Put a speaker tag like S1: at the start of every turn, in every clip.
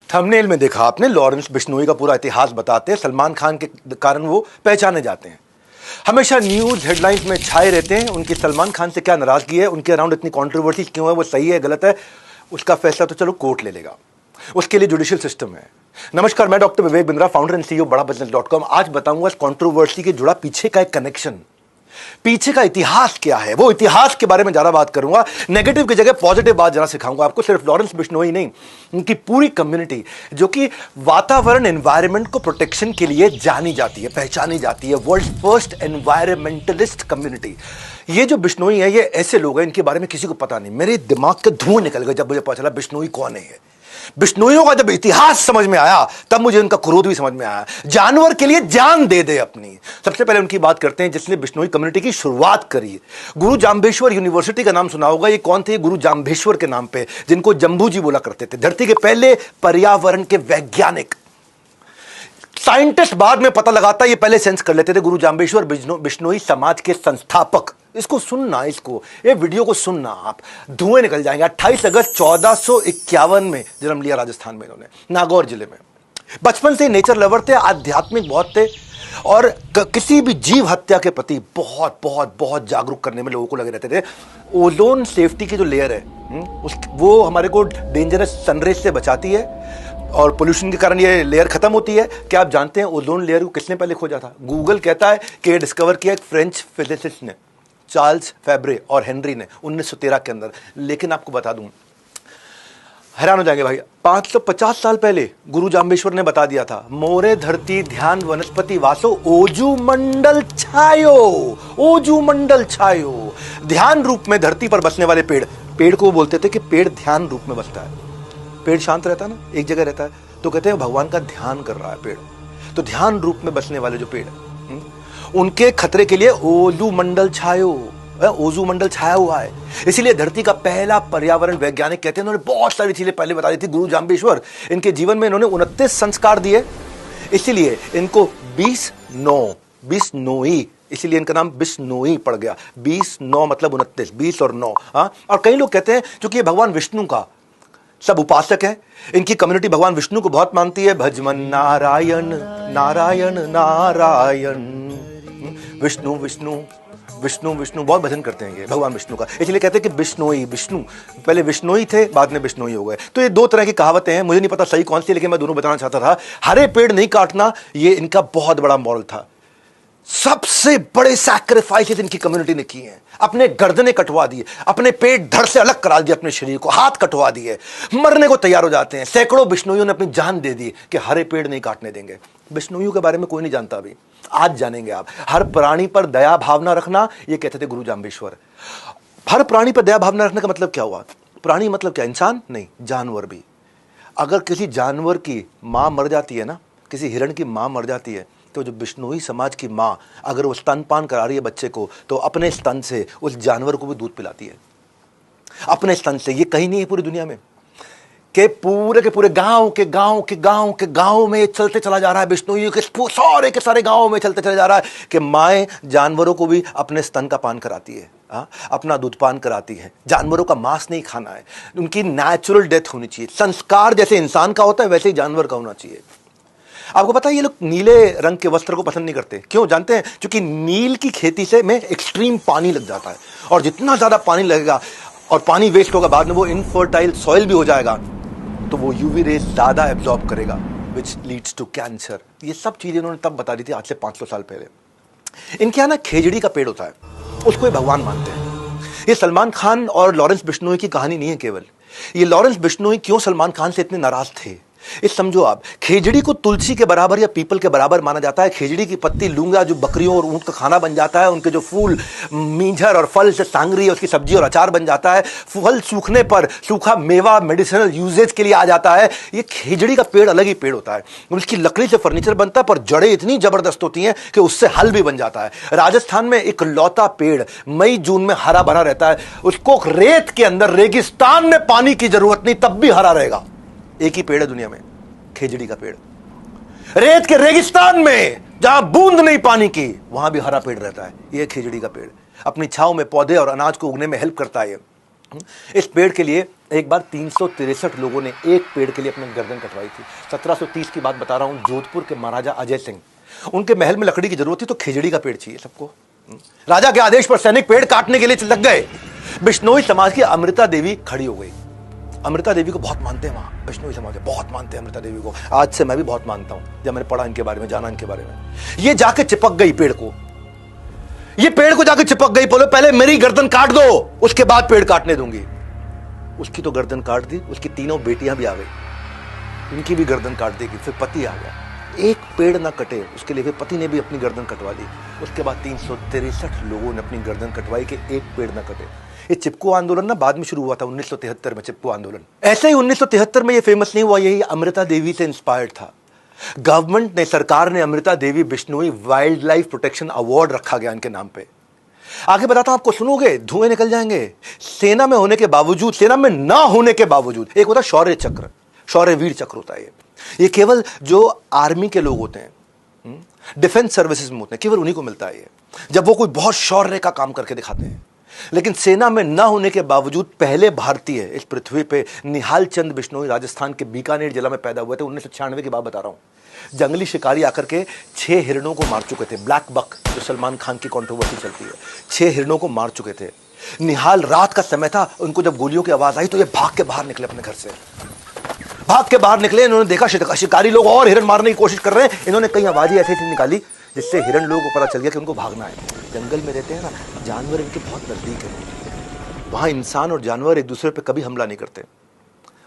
S1: Thumbnail में देखा आपने, लॉरेंस बिश्नोई का पूरा इतिहास बताते हैं। सलमान खान के कारण वो पहचाने जाते हैं, हमेशा न्यूज हेडलाइंस में छाए रहते हैं। उनकी सलमान खान से क्या नाराजगी है, उनके अराउंड इतनी कंट्रोवर्सी क्यों है, वो सही है गलत है, उसका फैसला तो चलो कोर्ट ले लेगा, उसके लिए जुडिशियल सिस्टम है। नमस्कार, मैं doctor Vivek Bindra, founder and CEO बड़ाबिजनेस.com। आज बताऊंगा इस कंट्रोवर्सी के जुड़ा पीछे का एक कनेक्शन, पीछे का इतिहास क्या है, वो इतिहास के बारे में ज्यादा बात करूंगा। नेगेटिव की जगह पॉजिटिव बात जरा सिखाऊंगा आपको। सिर्फ लॉरेंस बिश्नोई नहीं, उनकी पूरी कम्युनिटी जो कि वातावरण एनवायरनमेंट को प्रोटेक्शन के लिए जानी जाती है, पहचानी जाती है, वर्ल्ड फर्स्ट एनवायरमेंटलिस्ट कम्युनिटी। ये जो बिश्नोई है, ये ऐसे लोग हैं इनके बारे में किसी को पता नहीं। मेरे दिमाग के धुएं निकल गए जब मुझे पता चला बिश्नोई कौन है। बिश्नोइयों का जब इतिहास समझ में आया तब मुझे उनका क्रोध भी समझ में आया। जानवर के लिए जान दे दे अपनी। सबसे पहले उनकी बात करते हैं जिसने बिश्नोई कम्युनिटी की शुरुआत करी। गुरु जाम्बेश्वर यूनिवर्सिटी का नाम सुना होगा। ये कौन थे? गुरु जाम्बेश्वर के नाम पे, जिनको जम्बू जी बोला करते थे। धरती के पहले पर्यावरण के वैज्ञानिक, साइंटिस्ट बाद में पता लगाता, ये पहले सेंस कर लेते थे। गुरु जाम्बेश्वर बिश्नोई समाज के संस्थापक। इसको सुनना, ये वीडियो को सुनना, आप धुएं निकल जाएंगे। 28 अगस्त 1451 में जन्म लिया राजस्थान में इन्होंने, नागौर जिले में। बचपन से नेचर लवर थे, आध्यात्मिक बहुत थे और किसी भी जीव हत्या के प्रति बहुत बहुत बहुत जागरूक करने में लोगों को लगे रहते थे। ओजोन सेफ्टी की जो लेयर है वो हमारे को डेंजरस सनरेज से बचाती है और पोल्यूशन के कारण ये लेयर खत्म होती है। क्या आप जानते हैं ओजोन लेयर को किसने पहले खोजा था? गूगल कहता है कि ये डिस्कवर किया एक फ्रेंच फिजिसिस्ट ने, चार्ल्स फेब्रे और हेनरी ने 1913 के अंदर। लेकिन आपको बता दूं, हैरान हो जाएंगे भाई, 550 साल पहले गुरु जाम्बेश्वर ने बता दिया था, मोरे धरती ध्यान वनस्पति वासो ओजू मंडल छायो। ओजू मंडल छायो, ध्यान रूप में धरती पर बसने वाले पेड़ को बोलते थे कि पेड़ ध्यान रूप में बसता है। पेड़ शांत रहता है ना, एक जगह रहता है, तो कहते हैं भगवान का ध्यान कर रहा है पेड़। तो ध्यान रूप में बसने वाले जो पेड़, उनके खतरे के लिए ओजू मंडल छायो, ओजू मंडल छाया हुआ है। इसीलिए धरती का पहला पर्यावरण वैज्ञानिक कहते हैं। उन्होंने बहुत सारी चीजें पहले बता दी थी गुरु जाम्बेश्वर। इनके जीवन में इन्होंने 29 संस्कार दिए, इसीलिए इनको बिश्नोई, इसीलिए इनका नाम बिश्नोई पड़ गया। 20-9 मतलब 29, 20 और 9। और कई लोग कहते हैं क्योंकि ये भगवान विष्णु का सब उपासक है, इनकी कम्युनिटी भगवान विष्णु को बहुत मानती है। भजमन नारायण नारायण नारायण, विष्णु विष्णु विष्णु विष्णु, बहुत भजन करते हैं ये भगवान विष्णु का। इसलिए कहते हैं कि बिश्नोई, विष्णु पहले विष्णोई थे, बाद में बिश्नोई हो गए। तो ये दो तरह की कहावतें हैं, मुझे नहीं पता सही कौन सी, लेकिन मैं दोनों बताना चाहता था। हरे पेड़ नहीं काटना, ये इनका बहुत बड़ा मॉरल था। सबसे बड़े सैक्रिफाइसेस इनकी कम्युनिटी ने किए हैं। अपने गर्दनें कटवा दिए, अपने पेट धड़ से अलग करा दिए, अपने शरीर को हाथ कटवा दिए, मरने को तैयार हो जाते हैं। सैकड़ों बिश्नोइयों ने अपनी जान दे दी कि हरे पेड़ नहीं काटने देंगे। बिश्नोइयों के बारे में कोई नहीं जानता अभी, आज जानेंगे आप। हर प्राणी पर दया भावना रखना, ये कहते थे गुरु जाम्बेश्वर। हर प्राणी पर दया भावना रखने का मतलब क्या हुआ? प्राणी मतलब क्या? इंसान नहीं, जानवर भी। अगर किसी जानवर की मां मर जाती है ना, किसी हिरण की मां मर जाती है, तो जो बिश्नोई समाज की मां अगर वो स्तनपान करा रही है बच्चे को, तो अपने स्तन से उस जानवर को भी दूध पिलाती है, अपने स्तन से। ये कहीं नहीं है पूरी दुनिया में के पूरे गांव में चलते चला जा रहा है। बिश्नोई के सारे गांव में चलते चला जा रहा है कि माएं जानवरों को भी अपने स्तन का पान कराती है, अपना दूध पान कराती है। जानवरों का मांस नहीं खाना है, उनकी नेचुरल डेथ होनी चाहिए। संस्कार जैसे इंसान का होता है वैसे ही जानवर का होना चाहिए। आपको पता है ये लोग नीले रंग के वस्त्र को पसंद नहीं करते, क्यों जानते हैं? क्योंकि नील की खेती से में एक्सट्रीम पानी लग जाता है, और जितना ज्यादा पानी लगेगा और पानी वेस्ट होगा, बाद में वो इनफर्टाइल सॉइल भी हो जाएगा, तो वो यूवी रेज ज्यादा एब्जॉर्ब करेगा, विच लीड्स टू कैंसर। ये सब चीजें इन्होंने तब बता दी थी, आज से 500 साल पहले। इनके यहाँ ना खेजड़ी का पेड़ होता है, उसको ये भगवान मानते हैं। ये सलमान खान और लॉरेंस बिश्नोई की कहानी नहीं है केवल। ये लॉरेंस बिश्नोई क्यों सलमान खान से इतने नाराज थे, इस समझो आप। खेजड़ी को तुलसी के बराबर या पीपल के बराबर माना जाता है। खेजड़ी की पत्ती लूंगा जो बकरियों और ऊंट का खाना बन जाता है, उनके जो फूल मींझर और फल से सांगरी है, उसकी सब्जी और अचार बन जाता है। फल सूखने पर सूखा मेवा मेडिसिनल यूजेज के लिए आ जाता है। ये खेजड़ी का पेड़ अलग ही पेड़ होता है। उसकी लकड़ी से फर्नीचर बनता है, पर जड़ें इतनी जबरदस्त होती हैं कि उससे हल भी बन जाता है। राजस्थान में एक लौता पेड़ मई जून में हरा भरा रहता है। उसको रेत के अंदर रेगिस्तान में पानी की जरूरत नहीं, तब भी हरा रहेगा। एक ही पेड़ है दुनिया में, खेजड़ी का पेड़। रेत के रेगिस्तान में जहां बूंद नहीं पानी की, वहां भी हरा पेड़ रहता है। यह खेजड़ी का पेड़ अपनी छांव में पौधे और अनाज को उगने में हेल्प करता है। इस पेड़ के लिए एक बार 363 लोगों ने एक पेड़ के लिए अपनी गर्दन कटवाई थी। 1730 की बात बता रहा हूं, जोधपुर के महाराजा अजय सिंह, उनके महल में लकड़ी की जरूरत थी तो खिजड़ी का पेड़ चाहिए सबको। राजा के आदेश पर सैनिक पेड़ काटने के लिए लग गए। बिश्नोई समाज की अमृता देवी खड़ी हो गई। अमृता देवी को बहुत मानते हैं वहां, बिश्नोई समाज बहुत मानते हैं अमृता देवी को। आज से मैं भी बहुत मानता हूं, जब मैंने पढ़ा इनके बारे में, जाना इनके बारे में। ये जाके चिपक गई पेड़ को, ये पेड़ को जाके चिपक गई, बोले पहले मेरी गर्दन काट दो, उसके बाद पेड़ काटने दूंगी। उसकी तो गर्दन काट दी, उसकी तीनों बेटियां भी आ गई, इनकी भी गर्दन काट देगी। फिर पति आ गया, एक पेड़ ना कटे उसके लिए फिर पति ने भी अपनी गर्दन कटवा ली। उसके बाद 363 लोगों ने अपनी गर्दन कटवाई कि एक पेड़ ना कटे। ये चिपको आंदोलन ना बाद में शुरू हुआ था 1973 में, चिपको आंदोलन। ऐसे ही 1973 में ये फेमस नहीं हुआ, यही अमृता देवी से इंस्पायर्ड था। गवर्नमेंट ने, सरकार ने Amrita Devi Bishnoi wildlife protection award रखा गया इनके नाम पे। आगे बताता हूं आपको, सुनोगे धुएं निकल जाएंगे। सेना में होने के बावजूद, सेना में ना होने के बावजूद, एक होता शौर्य चक्र, शौर्य वीर चक्र होता है ये केवल जो आर्मी के लोग होते हैं, डिफेंस सर्विसेज में होते हैं, केवल उन्हीं को मिलता है ये, जब वो कोई बहुत शौर्य का काम करके दिखाते हैं। लेकिन सेना में ना होने के बावजूद पहले भारतीय इस पृथ्वी पे निहाल चंद बिश्नोई राजस्थान के बीकानेर जिला में पैदा हुए थे। 1996 की बात बता रहा हूं। जंगली शिकारी आकर के 6 हिरणों को मार चुके थे, ब्लैक बक जो सलमान खान की कंट्रोवर्सी चलती है, 6 हिरणों को मार चुके थे। निहाल, रात का समय था, उनको जब गोलियों की आवाज आई तो ये भाग के बाहर निकले अपने घर से, भाग के बाहर निकले। इन्होंने देखा शिकारी लोग और हिरण मारने की कोशिश कर रहे हैं। इन्होंने कई आवाजें ऐसी निकाली जिससे हिरण लोगों को पता चल गया कि उनको भागना है। जंगल में रहते हैं ना, जानवर इनके बहुत नजदीक है, वहां इंसान और जानवर एक दूसरे पे कभी हमला नहीं करते,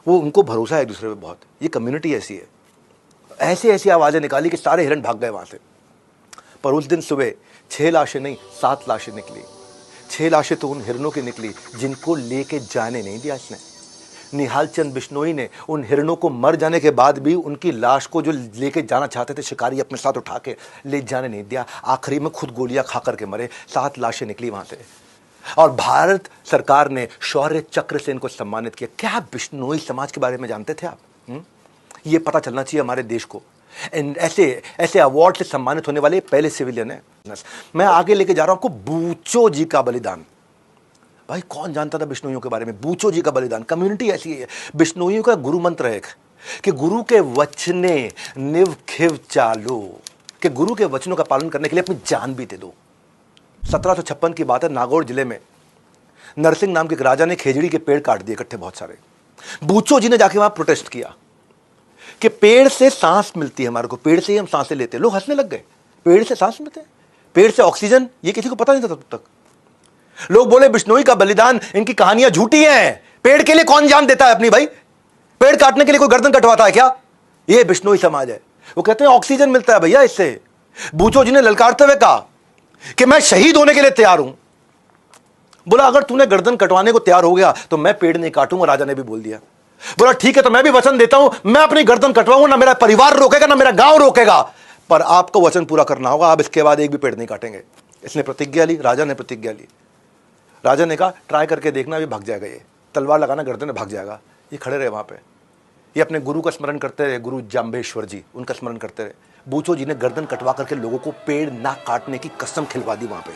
S1: वो उनको भरोसा है एक दूसरे पे बहुत। ये कम्युनिटी ऐसी है। ऐसी ऐसी आवाजें निकाली कि सारे हिरण भाग गए वहां से। पर उस दिन सुबह 6 लाशें नहीं, 7 लाशें निकली। 6 लाशें तो उन हिरणों की निकली जिनको लेके जाने नहीं दिया इसने। निहाल चंद बिश्नोई ने उन हिरणों को मर जाने के बाद भी उनकी लाश को जो लेके जाना चाहते थे शिकारी, अपने साथ उठा के ले जाने नहीं दिया। आखिरी में खुद गोलियां खा करके मरे। 7 लाशें निकली वहां से। और भारत सरकार ने शौर्य चक्र से इनको सम्मानित किया। क्या बिश्नोई समाज के बारे में जानते थे आप? ये पता चलना चाहिए हमारे देश को। ऐसे ऐसे अवार्ड से सम्मानित होने वाले पहले सिविलियन है। मैं आगे लेके जा रहा हूं आपको, बूचो जी का बलिदान। भाई कौन जानता था बिश्नोइयों के बारे में? बूचो जी का बलिदान। कम्युनिटी ऐसी है। बिश्नोइयों का गुरु मंत्र है कि गुरु के वचने निव खिव चालो, कि गुरु के वचनों का पालन करने के लिए अपनी जान भी दे दो। 1756 की बात है, नागौर जिले में नरसिंह नाम के एक राजा ने खेजड़ी के पेड़ काट दिए इकट्ठे बहुत सारे। बूचो जी ने जाके वहां प्रोटेस्ट किया कि पेड़ से सांस मिलती है हमारे को, पेड़ से ही हम सांसें लेते हैं। लोग हंसने लग गए, पेड़ से सांस मिलते हैं, पेड़ से ऑक्सीजन, ये किसी को पता नहीं था तब तक। लोग बोले बिश्नोई का बलिदान, इनकी कहानियां झूठी हैं। पेड़ के लिए कौन जान देता है अपनी? भाई पेड़ काटने के लिए कोई गर्दन कटवाता है क्या? ये बिश्नोई समाज है। वो कहते हैं ऑक्सीजन मिलता है भैया इससे। बूचो जी ने ललकारते हुए कहा कि मैं शहीद होने के लिए तैयार हूं। बोला अगर तूने गर्दन कटवाने को तैयार हो गया तो मैं पेड़ नहीं काटूंगा। राजा ने भी बोल दिया। बोला ठीक है, तो मैं भी वचन देता हूं, मैं अपनी गर्दन कटवाऊंगा, ना मेरा परिवार रोकेगा ना मेरा गांव रोकेगा, पर आपको वचन पूरा करना होगा, आप इसके बाद एक भी पेड़ नहीं काटेंगे। इसने प्रतिज्ञा ली, राजा ने प्रतिज्ञा ली। राजा ने कहा ट्राई करके देखना, भी भाग जाएगा, ये तलवार लगाना गर्दन में भाग जाएगा। ये खड़े रहे वहां पे, ये अपने गुरु का स्मरण करते रहे, गुरु जाम्बेश्वर जी, उनका स्मरण करते रहे। बूचो जी ने गर्दन कटवा करके लोगों को पेड़ ना काटने की कसम खिलवा दी वहां पे,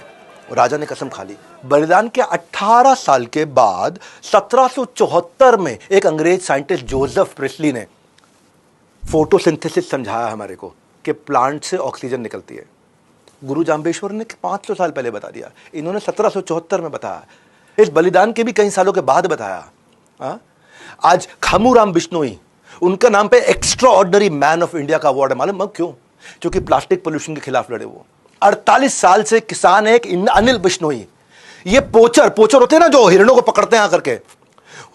S1: और राजा ने कसम खा ली। बलिदान के 18 साल के बाद 1774 में एक अंग्रेज साइंटिस्ट जोसेफ प्रिस्ली ने फोटोसिंथेसिस समझाया हमारे को कि प्लांट से ऑक्सीजन निकलती है। गुरु जाम्बेश्वर ने 500 साल पहले बता दिया, इन्होंने 1774 में बताया। इस बलिदान के भी कई सालों के बाद बताया। आज खामूराम बिश्नोई, उनका नाम पे extra ordinary man of India का अवार्ड है। मालूम क्यों? क्योंकि प्लास्टिक पोल्यूशन के खिलाफ लड़े वो। 48 साल से किसान है। एक अनिल बिश्नोई, ये पोचर होते हैं ना जो हिरणों को पकड़ते हैं आकर के,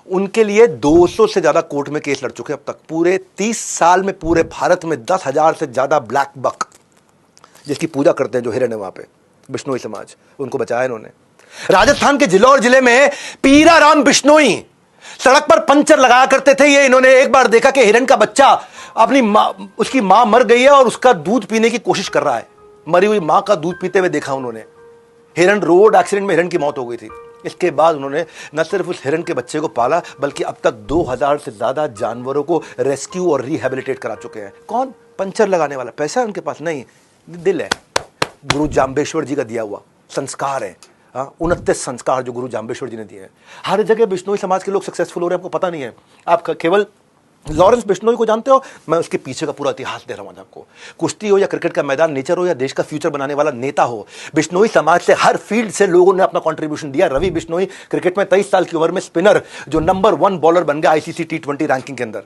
S1: उनके लिए 200 से ज्यादा कोर्ट में केस लड़ चुके हैं अब तक। पूरे 30 साल में पूरे भारत में 10,000 से ज्यादा ब्लैक बक, जिसकी पूजा करते हैं जो हिरण है वहां पे, बिश्नोई समाज, उनको बचाया इन्होंने। राजस्थान के जिलौर जिले में पीराराम बिश्नोई सड़क पर पंचर लगाया करते थे। ये इन्होंने एक बार देखा कि हिरण का बच्चा अपनी मां, उसकी मां मर गई है और उसका दूध पीने की कोशिश कर रहा है। मरी हुई मां का दूध पीते हुए देखा उन्होंने। हिरण, रोड एक्सीडेंट में हिरण की मौत हो गई थी। इसके बाद उन्होंने न सिर्फ उस हिरण के बच्चे को पाला, बल्कि अब तक 2000 से ज्यादा जानवरों को रेस्क्यू और रिहेबिलिटेट करा चुके हैं। कौन? पंचर लगाने वाला। पैसा है उनके पास नहीं, दिल है। गुरु जाम्बेश्वर जी का दिया हुआ संस्कार है। 29 संस्कार जो गुरु जाम्बेश्वर जी ने दिए हैं। हर जगह बिश्नोई समाज के लोग सक्सेसफुल हो रहे हैं, आपको पता नहीं है। आप केवल लॉरेंस बिश्नोई को जानते हो, मैं उसके पीछे का पूरा इतिहास दे रहा हूं आपको। कुश्ती हो या क्रिकेट का मैदान, नेचर हो या देश का फ्यूचर बनाने वाला नेता हो, बिश्नोई समाज से हर फील्ड से लोगों ने अपना कंट्रीब्यूशन दिया। रवि बिश्नोई क्रिकेट में 23 साल की उम्र में स्पिनर जो नंबर 1 बॉलर बन गया ICC T20 रैंकिंग के अंदर।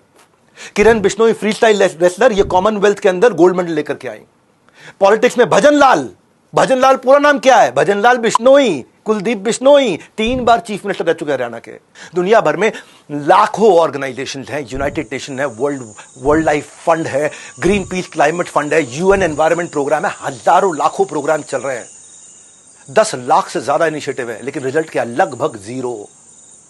S1: किरण बिश्नोई फ्री स्टाइल रेसलर, ये कॉमनवेल्थ के अंदर गोल्ड मेडल लेकर के आई। पॉलिटिक्स में भजन लाल पूरा नाम क्या है? भजन लाल बिश्नोई, कुलदीप बिश्नोई 3 बार चीफ मिनिस्टर रह चुके हैं हरियाणा के। दुनिया भर में लाखों ऑर्गेनाइजेशन हैं, यूनाइटेड नेशन है, वर्ल्ड लाइफ फंड है, ग्रीन पीस क्लाइमेट फंड है, UN एनवायरमेंट प्रोग्राम है, हजारों लाखों प्रोग्राम चल रहे हैं, 10 लाख से ज्यादा इनिशिएटिव है, लेकिन रिजल्ट क्या? लगभग 0।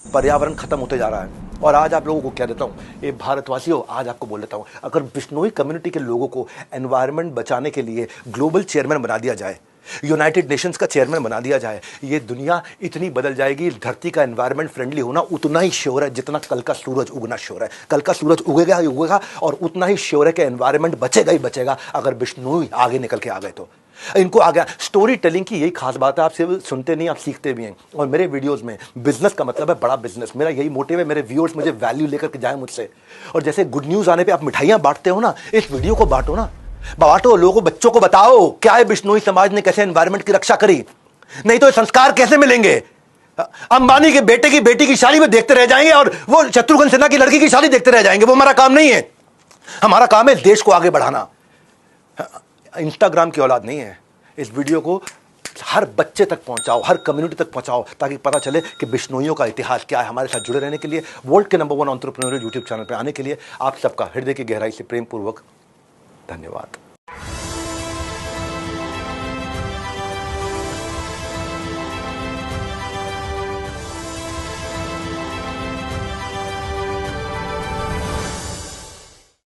S1: पर्यावरण खत्म होते जा रहा है। और आज आप लोगों को क्या देता हूं, ये भारतवासियों, आज आपको बोल देता हूं, अगर बिश्नोई कम्युनिटी के लोगों को एनवायरमेंट बचाने के लिए ग्लोबल चेयरमैन बना दिया जाए, यूनाइटेड नेशंस का चेयरमैन बना दिया जाए, ये दुनिया इतनी बदल जाएगी। धरती का एनवायरमेंट फ्रेंडली होना उतना ही श्योर है जितना कल का सूरज उगना श्योर है। कल का सूरज उगेगा ही उगेगा, और उतना ही श्योर है कि एनवायरमेंट बचेगा ही बचेगा अगर बिश्नोई आगे निकल के आ गए तो। इनको आ गया। स्टोरी टेलिंग की यही खास बात है, आप सिर्फ सुनते नहीं, आप सीखते भी हैं। और मेरे वीडियोस में बिजनेस का मतलब है बड़ा बिजनेस, मेरा यही मोटिव है। मेरे व्यूअर्स मुझे वैल्यू लेकर के जाए मुझसे। और जैसे गुड न्यूज आने पे आप मिठाइयां बांटते हो ना, इस वीडियो को बांटो ना, बांटो, लोगों को, बच्चों को बताओ क्या है बिश्नोई समाज ने कैसे एनवायरमेंट की रक्षा करी। नहीं तो संस्कार कैसे मिलेंगे? अंबानी के बेटे की बेटी की शादी में देखते रह जाएंगे और वो शत्रुघ्न सिन्हा की लड़की की शादी देखते रह जाएंगे। वो हमारा काम नहीं है। हमारा काम है देश को आगे बढ़ाना। इंस्टाग्राम की औलाद नहीं है। इस वीडियो को हर बच्चे तक पहुंचाओ, हर कम्युनिटी तक पहुंचाओ, ताकि पता चले कि बिश्नोइयों का इतिहास क्या है। हमारे साथ जुड़े रहने के लिए, वर्ल्ड के नंबर 1 एंटरप्रेन्योरियल यूट्यूब चैनल पर आने के लिए आप सबका हृदय की गहराई से प्रेम पूर्वक धन्यवाद।